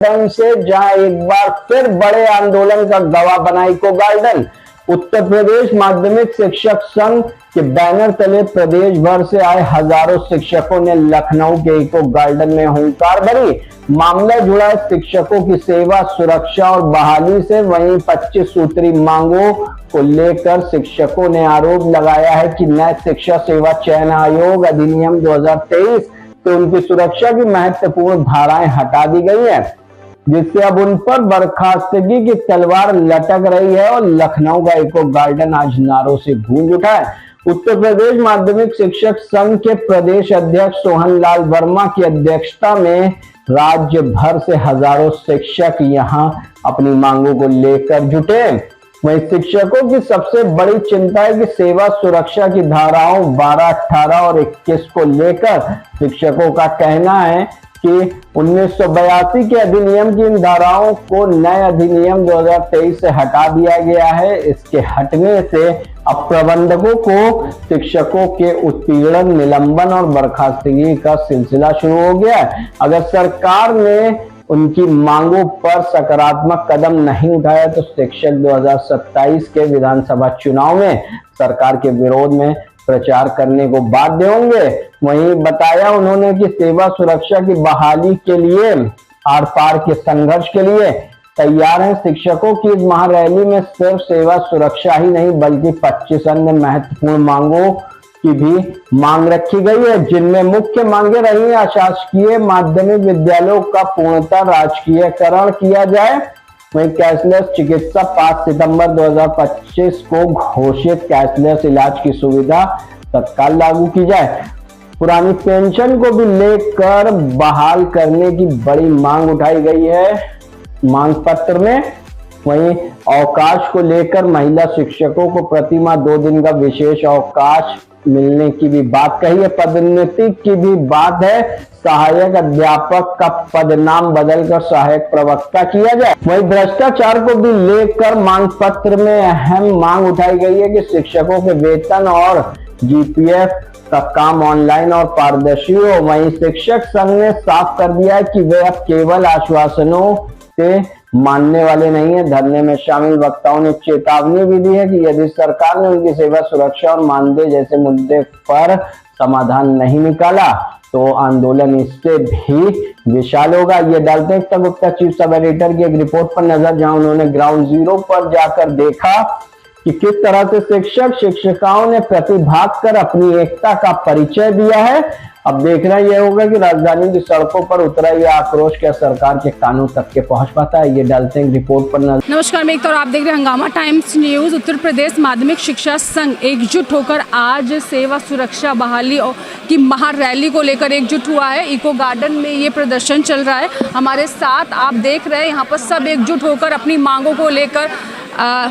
Garden से जहां एक बार फिर बड़े आंदोलन का गवाह बना इको गार्डन। उत्तर प्रदेश माध्यमिक शिक्षक संघ के बैनर तले प्रदेश भर से आए हजारों शिक्षकों ने लखनऊ के इको गार्डन में हुंकार भरी। मामला जुड़ा है शिक्षकों की सेवा, सुरक्षा और बहाली से। वहीं 25 सूत्री मांगों को लेकर शिक्षकों ने आरोप लगाया है कि नए शिक्षा सेवा चयन आयोग अधिनियम 2023 तो उनकी सुरक्षा की महत्वपूर्ण धाराएं हटा दी गई है, जिससे अब उन पर बर्खास्तगी की तलवार लटक रही है। और लखनऊ का इको गार्डन आज नारों से गूंज उठा है। उत्तर प्रदेश माध्यमिक शिक्षक संघ के प्रदेश अध्यक्ष सोहन लाल वर्मा की अध्यक्षता में राज्य भर से हजारों शिक्षक यहां अपनी मांगों को लेकर जुटे। वहीं शिक्षकों की सबसे बड़ी चिंता है कि सेवा सुरक्षा की धाराओं 12, 18 और 21 को लेकर शिक्षकों का कहना है कि 1982 के अधिनियम की इन धाराओं को नए अधिनियम 2023 से हटा दिया गया है। इसके हटने से अब प्रबंधकों को शिक्षकों के उत्पीड़न, निलंबन और बर्खास्तगी का सिलसिला शुरू हो गया है। अगर सरकार ने उनकी मांगों पर सकारात्मक कदम नहीं उठाया तो शिक्षक 2027 के विधानसभा चुनाव में सरकार के विरोध में प्रचार करने को बाध्य होंगे। वहीं बताया उन्होंने कि सेवा सुरक्षा की बहाली के लिए आर पार के संघर्ष के लिए तैयार हैं। शिक्षकों की इस महारैली में सिर्फ सेवा सुरक्षा ही नहीं बल्कि 25 अन्य महत्वपूर्ण मांगों की भी मांग रखी गई है, जिनमें मुख्य मांगे रही है अशासकीय माध्यमिक विद्यालयों का पूर्णतः राजकीयकरण किया जाए। वहीं कैशलेस चिकित्सा 5 सितंबर 2025 को घोषित कैशलेस इलाज की सुविधा तत्काल लागू की जाए। पुरानी पेंशन को भी लेकर बहाल करने की बड़ी मांग उठाई गई है मांग पत्र में। वहीं अवकाश को लेकर महिला शिक्षकों को प्रतिमाह 2 दिन का विशेष अवकाश मिलने की भी बात कही है। पदोन्नति की भी बात है। सहायक अध्यापक का पदनाम बदलकर सहायक प्रवक्ता किया जाए। वहीं भ्रष्टाचार को भी लेकर मांग पत्र में अहम मांग उठाई गई है कि शिक्षकों के वेतन और जीपीएफ का काम ऑनलाइन और पारदर्शी हो। वहीं शिक्षक संघ ने साफ कर दिया है कि वे अब केवल आश्वासनों से मानने वाले नहीं है। धरने में शामिल वक्ताओं ने चेतावनी भी दी है कि यदि सरकार ने उनकी सेवा सुरक्षा और मानदेय जैसे मुद्दे पर समाधान नहीं निकाला तो आंदोलन इससे भी विशाल होगा। ये डालते एकता गुप्ता चीफ सब एडिटर की एक रिपोर्ट पर नजर, जहां उन्होंने ग्राउंड जीरो पर जाकर देखा कि किस तरह से शिक्षक शिक्षिकाओं ने प्रतिभाग कर अपनी एकता का परिचय दिया है। अब देखना यह होगा कि राजधानी की सड़कों पर उतरा यह आक्रोश क्या सरकार के कानों तक के पहुंच पाता है। ये डालते हैं रिपोर्ट पर नजर। नमस्कार, मैं एक और आप देख रहे हैं हंगामा टाइम्स न्यूज़। उत्तर प्रदेश माध्यमिक शिक्षा संघ एकजुट होकर आज सेवा सुरक्षा बहाली की महारैली को लेकर एकजुट हुआ है। इको गार्डन में ये प्रदर्शन चल रहा है। हमारे साथ आप देख रहे हैं यहाँ पर सब एकजुट होकर अपनी मांगों को लेकर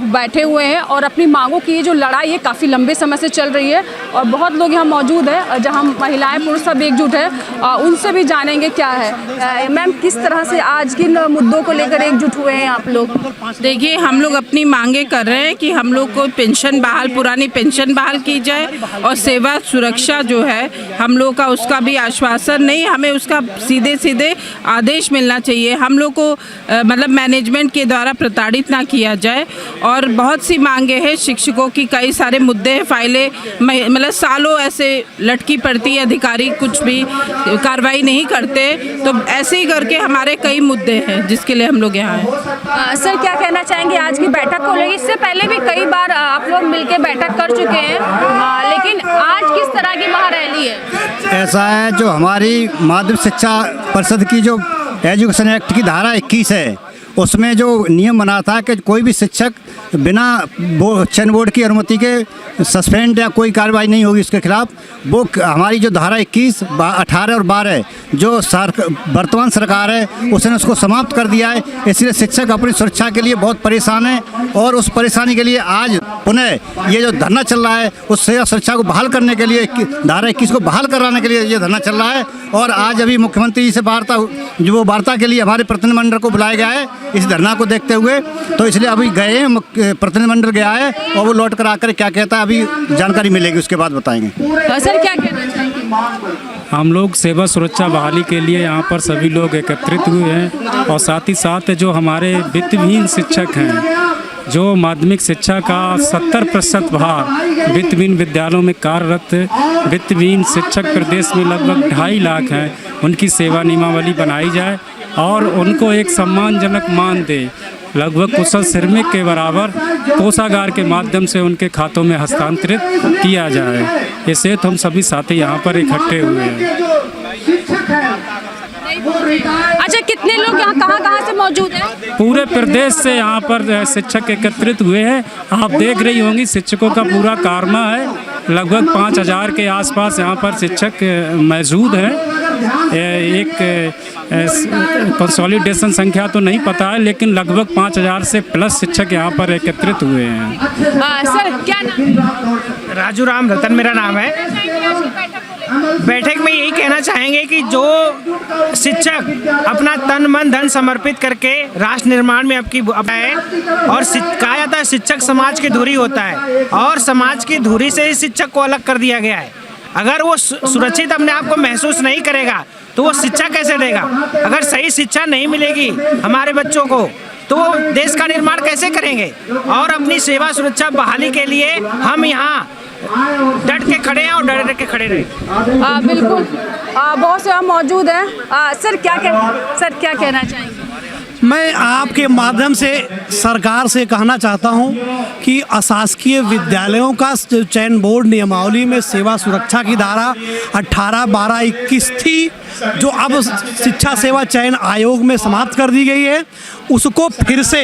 बैठे हुए हैं और अपनी मांगों की जो लड़ाई है काफ़ी लंबे समय से चल रही है और बहुत लोग यहाँ मौजूद हैं जहाँ महिलाएं पुरुष सब एकजुट है। उनसे भी जानेंगे क्या है। मैम, किस तरह से आज किन मुद्दों को लेकर एकजुट हुए हैं आप लोग? देखिए, हम लोग अपनी मांगे कर रहे हैं कि हम लोग को पेंशन बहाल, पुरानी पेंशन बहाल की जाए और सेवा सुरक्षा जो है हम लोग का उसका भी आश्वासन नहीं, हमें उसका सीधे सीधे आदेश मिलना चाहिए। हम लोग को मतलब मैनेजमेंट के द्वारा प्रताड़ित ना किया जाए। और बहुत सी मांगे हैं शिक्षकों की, कई सारे मुद्दे हैं, फाइलें मतलब सालों ऐसे लटकी पड़ती है, अधिकारी कुछ भी कार्रवाई नहीं करते। तो ऐसे ही करके हमारे कई मुद्दे हैं जिसके लिए हम लोग यहाँ हैं। सर, क्या कहना चाहेंगे आज की बैठक को लेकर? इससे पहले भी कई बार आप लोग मिलकर बैठक कर चुके हैं, लेकिन आज किस तरह की महारैली है? ऐसा है, जो हमारी माध्यमिक शिक्षा परिषद की जो एजुकेशन एक्ट की धारा 21 है उसमें जो नियम बना था कि कोई भी शिक्षक बिना चयन बोर्ड की अनुमति के सस्पेंड या कोई कार्रवाई नहीं होगी उसके खिलाफ। वो हमारी जो धारा 21, 18 और 12 जो वर्तमान सरकार है उसने उसको समाप्त कर दिया है। इसलिए शिक्षक अपनी सुरक्षा के लिए बहुत परेशान है और उस परेशानी के लिए आज पुनः ये जो धरना चल रहा है उस सेवा सुरक्षा को बहाल करने के लिए, धारा 21 को बहाल कराने के लिए ये धरना चल रहा है। और आज अभी मुख्यमंत्री जी से वार्ता के लिए हमारे प्रतिनिधिमंडल को बुलाया गया है इस धरना को देखते हुए। तो इसलिए अभी गए हैं, प्रतिनिधिमंडल गया है और वो लौट कर आकर क्या कहता है अभी जानकारी मिलेगी, उसके बाद बताएंगे। सर क्या कहना चाहेंगे? हम लोग सेवा सुरक्षा बहाली के लिए यहाँ पर सभी लोग एकत्रित हुए हैं और साथ ही साथ जो हमारे वित्तहीन शिक्षक हैं, जो माध्यमिक शिक्षा का 70% भार वित्तहीन विद्यालयों में कार्यरत वित्तहीन शिक्षक प्रदेश में लगभग 2.5 लाख हैं, उनकी सेवा नियमावली बनाई जाए और उनको एक सम्मानजनक मान दे, लगभग कुशल श्रमिक के बराबर कोषागार के माध्यम से उनके खातों में हस्तांतरित किया जाए। इससे तो हम सभी साथी यहाँ पर इकट्ठे हुए हैं। अच्छा, कितने लोग यहाँ कहाँ से मौजूद हैं? पूरे प्रदेश से यहाँ पर शिक्षक एकत्रित हुए हैं। आप देख रही होंगी शिक्षकों का पूरा कारमा है, लगभग 5000 के आसपास यहाँ पर शिक्षक मौजूद हैं। एक कंसोलिडेशन संख्या तो नहीं पता है, लेकिन लगभग 5000 से प्लस शिक्षक यहाँ पर एकत्रित हुए हैं। सर क्या नाम? राजू राम रतन मेरा नाम है। बैठक में यही कहना चाहेंगे कि जो शिक्षक अपना तन मन धन समर्पित करके राष्ट्र निर्माण में आपकी है और कहा जाता है शिक्षक समाज की धुरी होता है और समाज की धुरी से ही शिक्षक को अलग कर दिया गया है। अगर वो सुरक्षित अपने आप को महसूस नहीं करेगा तो वो शिक्षा कैसे देगा? अगर सही शिक्षा नहीं मिलेगी हमारे बच्चों को तो वो देश का निर्माण कैसे करेंगे? और अपनी सेवा सुरक्षा बहाली के लिए हम यहाँ डट के खड़े हैं और डट के खड़े रहे। बिल्कुल, बहुत से मौजूद हैं। सर क्या कहना चाहेंगे? मैं आपके माध्यम से सरकार से कहना चाहता हूं कि अशासकीय विद्यालयों का चयन बोर्ड नियमावली में सेवा सुरक्षा की धारा 18, 12, 21 थी, जो अब शिक्षा सेवा चयन आयोग में समाप्त कर दी गई है, उसको फिर से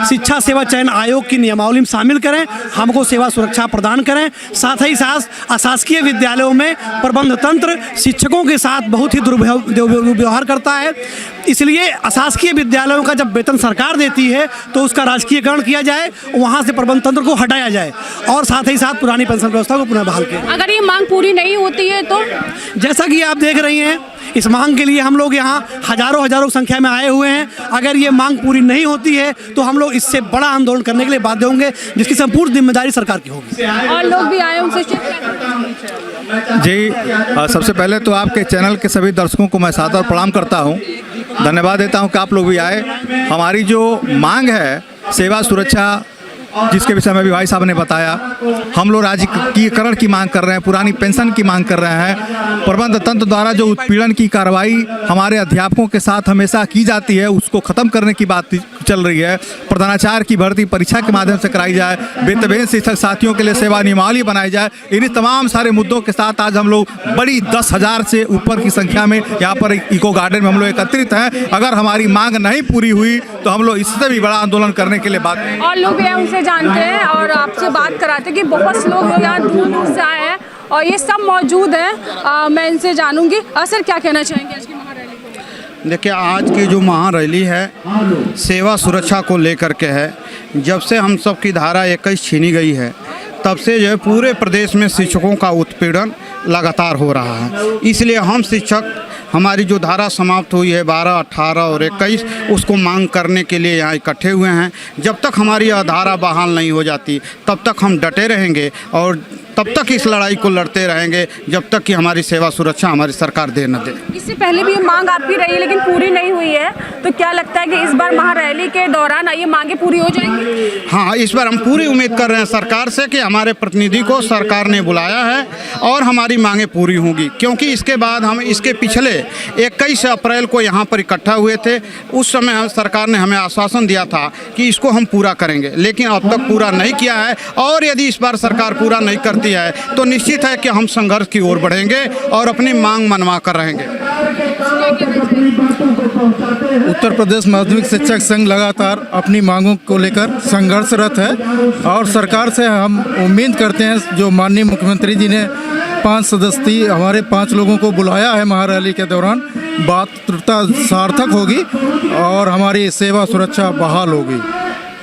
शिक्षा सेवा चयन आयोग की नियमावली में शामिल करें, हमको सेवा सुरक्षा प्रदान करें। साथ ही साथ अशासकीय विद्यालयों में प्रबंध तंत्र शिक्षकों के साथ बहुत ही दुर्व्यवहार करता है, इसलिए अशासकीय विद्यालयों का जब वेतन सरकार देती है तो उसका राजकीयकरण किया जाए, वहाँ से प्रबंध तंत्र को हटाया जाए और साथ ही साथ पुरानी पेंशन व्यवस्था को पुनः बहाल किया। अगर ये मांग पूरी नहीं होती है तो जैसा कि आप देख रही हैं, इस मांग के लिए हम लोग यहाँ हजारों संख्या में आए हुए हैं। अगर ये मांग पूरी नहीं होती है तो हम लोग इससे बड़ा आंदोलन करने के लिए बाध्य होंगे, जिसकी संपूर्ण जिम्मेदारी सरकार की होगी। और लोग भी आए उनसे जी, सबसे पहले तो आपके चैनल के सभी दर्शकों को मैं सादर प्रणाम करता हूं, धन्यवाद देता हूं कि आप लोग भी आए। हमारी जो मांग है सेवा सुरक्षा, जिसके विषय में भी भाई साहब ने बताया, हम लोग राजकीयकरण की मांग कर रहे हैं, पुरानी पेंशन की मांग कर रहे हैं। प्रबंध तंत्र द्वारा जो उत्पीड़न की कार्रवाई हमारे अध्यापकों के साथ हमेशा की जाती है, उसको ख़त्म करने की बात चल रही है। प्रधानाचार्य की भर्ती परीक्षा के माध्यम से कराई जाए, वित्तहीन शिक्षक साथियों के लिए सेवा नियमावली बनाई जाए। इन्हीं तमाम सारे मुद्दों के साथ आज हम लोग बड़ी 10,000 से ऊपर की संख्या में यहाँ पर इको गार्डन में हम लोग एकत्रित हैं। अगर हमारी मांग नहीं पूरी हुई तो हम लोग इससे भी बड़ा आंदोलन करने के लिए बात और लोग भी उनसे जानते हैं और आपसे बात कराते हैं कि बहुत से लोग यहाँ दूर से आए हैं और ये सब मौजूद हैं। मैं इनसे जानूंगी। सर क्या कहना चाहेंगे आज की महारैली को? देखिए, आज की जो महारैली है सेवा सुरक्षा को लेकर के है। जब से हम सब की धारा 21 छीनी गई है तब से जो है पूरे प्रदेश में शिक्षकों का उत्पीड़न लगातार हो रहा है। इसलिए हम शिक्षक, हमारी जो धारा समाप्त हुई है 12, 18 और 21, उसको मांग करने के लिए यहाँ इकट्ठे हुए हैं। जब तक हमारी यह धारा बहाल नहीं हो जाती तब तक हम डटे रहेंगे और तब तक इस लड़ाई को लड़ते रहेंगे जब तक कि हमारी सेवा सुरक्षा हमारी सरकार दे न दे। इससे पहले भी ये मांग आपकी रही लेकिन पूरी नहीं हुई है, तो क्या लगता है कि इस बार महारैली के दौरान ये मांगे पूरी हो जाएंगी? हाँ, इस बार हम पूरी उम्मीद कर रहे हैं सरकार से कि हमारे प्रतिनिधि को सरकार ने बुलाया है और हमारी मांगे पूरी होंगी, क्योंकि इसके बाद हम इसके पिछले 21 अप्रैल को यहाँ पर इकट्ठा हुए थे। उस समय सरकार ने हमें आश्वासन दिया था कि इसको हम पूरा करेंगे, लेकिन अब तक पूरा नहीं किया है और यदि इस बार सरकार पूरा नहीं करती है तो निश्चित है कि हम संघर्ष की ओर बढ़ेंगे और अपनी मांग मनवा कर रहेंगे। उत्तर प्रदेश माध्यमिक शिक्षक संघ लगातार अपनी मांगों को लेकर संघर्षरत है और सरकार से हम उम्मीद करते हैं, जो माननीय मुख्यमंत्री जी ने 5 सदस्यीय हमारे 5 लोगों को बुलाया है महारैली के दौरान, बात सार्थक होगी और हमारी सेवा सुरक्षा बहाल होगी।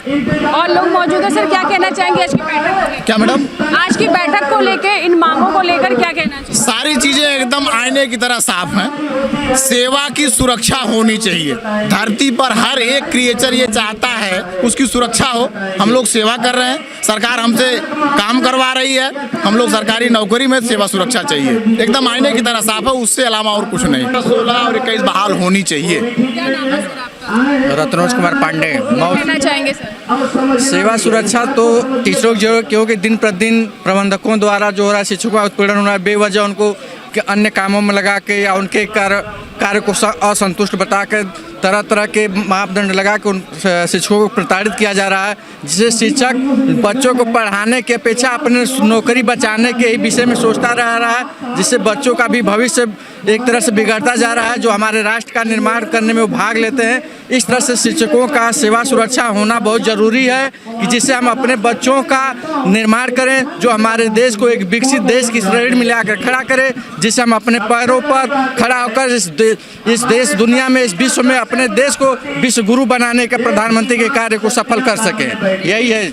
और लोग मौजूद है। सर, क्या कहना चाहेंगे आज की बैठक को लेकर? क्या मैडम? आज की बैठक को लेकर, इन मांगों को लेकर क्या कहना चाहिए? सारी चीजें एकदम आईने की तरह साफ हैं। सेवा की सुरक्षा होनी चाहिए। धरती पर हर एक क्रिएचर ये चाहता है उसकी सुरक्षा हो। हम लोग सेवा कर रहे हैं, सरकार हमसे काम करवा रही है, हम लोग सरकारी नौकरी में सेवा सुरक्षा चाहिए। एकदम आईने की तरह साफ है, उससे अलावा और कुछ नहीं। 16 और 21 बहाल होनी चाहिए। क्या नाम है सर आपका? रत्नोज कुमार पांडे। कहना चाहेंगे सर? सेवा सुरक्षा तो टीचरों की, क्योंकि दिन प्रतिदिन प्रबंधकों द्वारा जो हो रहा है, शिक्षकों का उत्पीड़न हो रहा है, बेवजह उनको अन्य कामों में लगा के या उनके कार्य को असंतुष्ट बता के तरह तरह के मापदंड लगा के उन शिक्षकों को प्रताड़ित किया जा रहा है, जिससे शिक्षक बच्चों को पढ़ाने के अपेक्षा अपने नौकरी बचाने के ही विषय में सोचता रह रहा है, जिससे बच्चों का भी भविष्य एक तरह से बिगड़ता जा रहा है। जो हमारे राष्ट्र का निर्माण करने में वो भाग लेते हैं, इस तरह से शिक्षकों का सेवा सुरक्षा होना बहुत ज़रूरी है कि जिससे हम अपने बच्चों का निर्माण करें, जो हमारे देश को एक विकसित देश की श्रेणी में लाकर खड़ा करें, जिससे हम अपने पैरों पर खड़ा होकर इस देश दुनिया में, इस विश्व में अपने देश को विश्व गुरु बनाने के प्रधानमंत्री के कार्य को सफल कर सकें। यही है।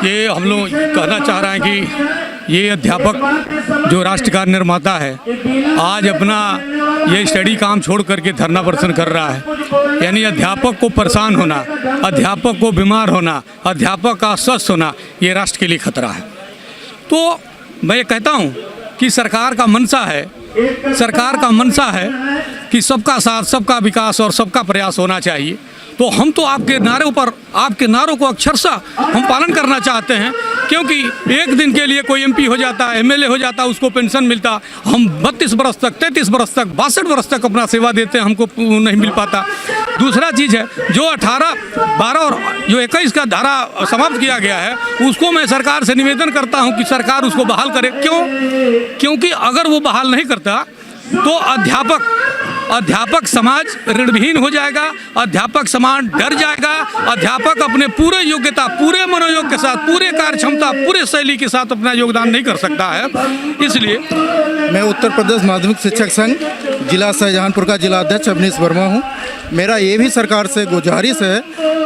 ये हम लोग कहना चाह रहे हैं कि ये अध्यापक जो राष्ट्र का निर्माता है, आज अपना ये स्टडी काम छोड़ करके धरना प्रदर्शन कर रहा है। यानी अध्यापक को परेशान होना, अध्यापक को बीमार होना, अध्यापक का अस्वस्थ होना, ये राष्ट्र के लिए खतरा है। तो मैं ये कहता हूँ कि सरकार का मंशा है कि सबका साथ, सबका विकास और सबका प्रयास होना चाहिए। तो हम तो आपके नारों को अक्षरशः हम पालन करना चाहते हैं, क्योंकि एक दिन के लिए कोई MP हो जाता है, MLA हो जाता है, उसको पेंशन मिलता। हम 32 बरस तक, 33 बरस तक, 62 बरस तक अपना सेवा देते हैं, हमको नहीं मिल पाता। दूसरा चीज़ है, जो 18, 12 और जो 21 का धारा समाप्त किया गया है, उसको मैं सरकार से निवेदन करता हूं कि सरकार उसको बहाल करे। क्यों? क्योंकि अगर वो बहाल नहीं करता तो अध्यापक समाज ऋणविहीन हो जाएगा, अध्यापक समाज डर जाएगा, अध्यापक अपने पूरे योग्यता, पूरे मनोयोग के साथ, पूरे कार्य क्षमता, पूरे शैली के साथ अपना योगदान नहीं कर सकता है। इसलिए मैं उत्तर प्रदेश माध्यमिक शिक्षक संघ जिला शाहजहांपुर का जिला अध्यक्ष अवनीश वर्मा हूँ। मेरा ये भी सरकार से गुजारिश है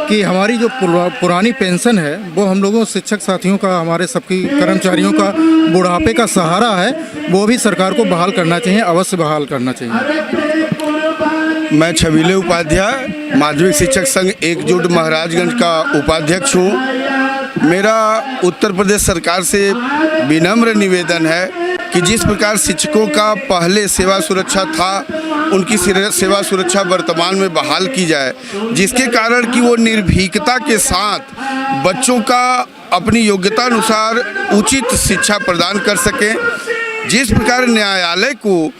कि हमारी जो पुरानी पेंशन है, वो हम लोगों शिक्षक साथियों का, हमारे सबकी कर्मचारियों का बुढ़ापे का सहारा है, वो भी सरकार को बहाल करना चाहिए, अवश्य बहाल करना चाहिए। मैं छबीले उपाध्याय माध्यमिक शिक्षक संघ एकजुट महाराजगंज का उपाध्यक्ष हूँ। मेरा उत्तर प्रदेश सरकार से विनम्र निवेदन है कि जिस प्रकार शिक्षकों का पहले सेवा सुरक्षा था, उनकी सेवा सुरक्षा वर्तमान में बहाल की जाए, जिसके कारण कि वो निर्भीकता के साथ बच्चों का अपनी योग्यता अनुसार उचित शिक्षा प्रदान कर सकें। जिस प्रकार न्यायालय को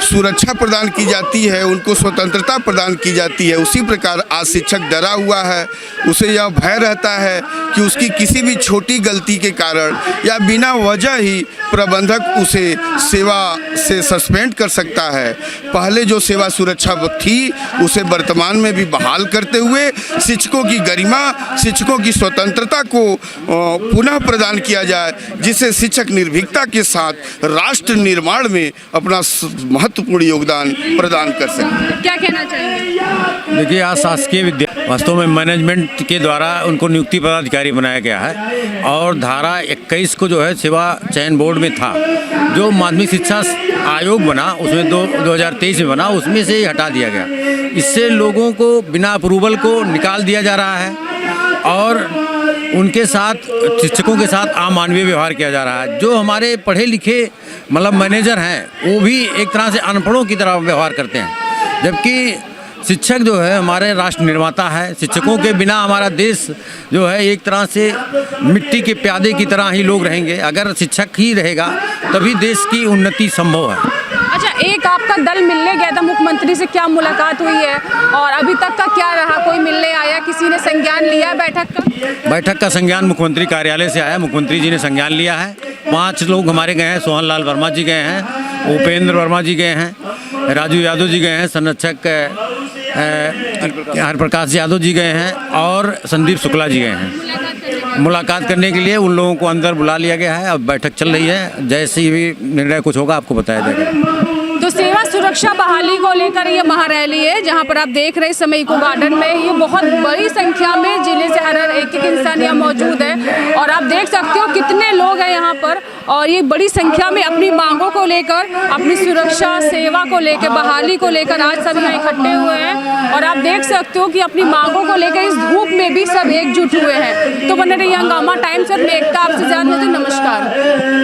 सुरक्षा प्रदान की जाती है, उनको स्वतंत्रता प्रदान की जाती है, उसी प्रकार आज शिक्षक डरा हुआ है। उसे यह भय रहता है कि उसकी किसी भी छोटी गलती के कारण या बिना वजह ही प्रबंधक उसे सेवा से सस्पेंड कर सकता है। पहले जो सेवा सुरक्षा थी उसे वर्तमान में भी बहाल करते हुए शिक्षकों की गरिमा, शिक्षकों की स्वतंत्रता को पुनः प्रदान किया जाए, जिससे शिक्षक निर्भीकता के साथ राष्ट्र निर्माण में अपना महत्वपूर्ण योगदान प्रदान कर सकें। क्या कहना चाहिए? देखिए, आज शासकीय विद्यालय वास्तव में मैनेजमेंट के द्वारा उनको नियुक्ति पदाधिकारी बनाया गया है, और धारा 21 को जो है सेवा चयन बोर्ड में था, जो माध्यमिक शिक्षा आयोग बना उसमें 2023 में बना, उसमें से ही हटा दिया गया। इससे लोगों को बिना अप्रूवल को निकाल दिया जा रहा है और उनके साथ, शिक्षकों के साथ अमानवीय व्यवहार किया जा रहा है। जो हमारे पढ़े लिखे मतलब मैनेजर हैं, वो भी एक तरह से अनपढ़ों की तरह व्यवहार करते हैं, जबकि शिक्षक जो है हमारे राष्ट्र निर्माता है। शिक्षकों के बिना हमारा देश जो है एक तरह से मिट्टी के प्यादे की तरह ही लोग रहेंगे। अगर शिक्षक ही रहेगा तभी देश की उन्नति संभव है। अच्छा, एक आपका दल मिलने गया था मुख्यमंत्री से, क्या मुलाकात हुई है और अभी तक का क्या रहा? कोई मिलने आया, किसी ने संज्ञान लिया है बैठक का? बैठक का संज्ञान मुख्यमंत्री कार्यालय से आया, मुख्यमंत्री जी ने संज्ञान लिया है। 5 लोग हमारे गए हैं, सोहन लाल वर्मा जी गए हैं, उपेंद्र वर्मा जी गए हैं, राजू यादव जी गए हैं, संरक्षक हरप्रकाश यादव जी गए हैं और संदीप शुक्ला जी गए हैं। मुलाकात करने के लिए उन लोगों को अंदर बुला लिया गया है। अब बैठक चल रही है, जैसे ही भी निर्णय कुछ होगा आपको बताया जाएगा। तो सेवा सुरक्षा बहाली को लेकर ये महारैली है, जहां पर आप देख रहे हैं इस समय इको गार्डन में ये बहुत बड़ी संख्या में जिले से हर एक इंसान यहाँ मौजूद है और आप देख सकते हो कितने लोग हैं यहाँ पर और ये बड़ी संख्या में अपनी मांगों को लेकर, अपनी सुरक्षा सेवा को लेकर, बहाली को लेकर आज सब यहाँ इकट्ठे हुए हैं और आप देख सकते हो कि अपनी मांगों को लेकर इस धूप में भी सब एकजुट हुए हैं। तो बने रहिए हंगामा टाइम्स और मैं एकता आपसे जान लेते, नमस्कार।